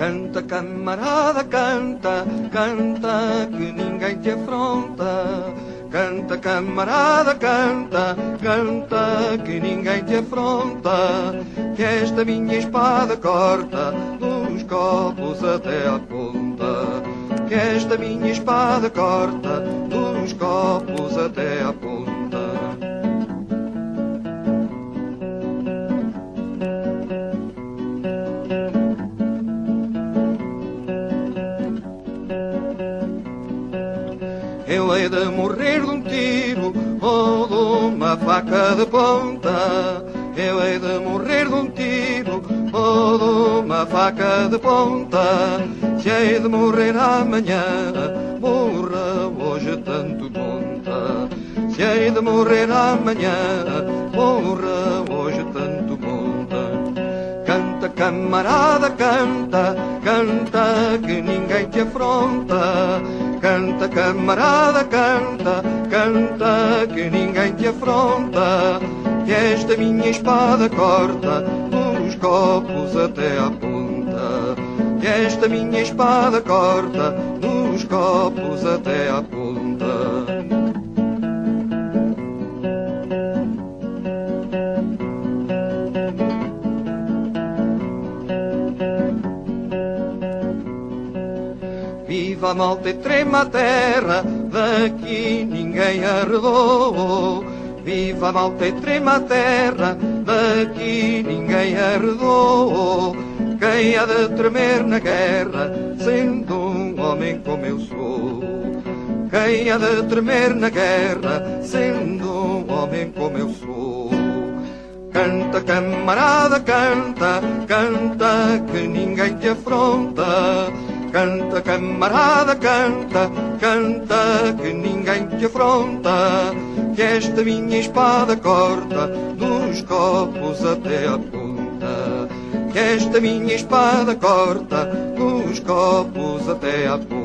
Canta, camarada, canta, canta, que ninguém te afronta. Canta, camarada, canta, canta, que ninguém te afronta. Que esta minha espada corta dos copos até à ponta. Que esta minha espada corta dos copos até à ponta. Eu hei de morrer de um tiro ou de uma faca de ponta. Eu hei de morrer de um tiro ou de uma faca de ponta. Se hei de morrer amanhã, morra hoje tanto monta. Se hei de morrer amanhã, morra hoje tanto monta. Canta, camarada, canta, canta, que ninguém te afronta. Canta, camarada, canta, canta, que ninguém te afronta. Que esta minha espada corta dos copos até à ponta. Que esta minha espada corta dos copos até à ponta. Viva a malta e trema a terra, daqui ninguém arredou. Viva a malta e trema a terra, daqui ninguém arredou. Quem há de tremer na guerra, sendo um homem como eu sou? Quem há de tremer na guerra, sendo um homem como eu sou? Canta, camarada, canta, canta, que ninguém te afronta. Canta, camarada, canta, canta, que ninguém te afronta. Que esta minha espada corta dos copos até à ponta. Que esta minha espada corta dos copos até à ponta.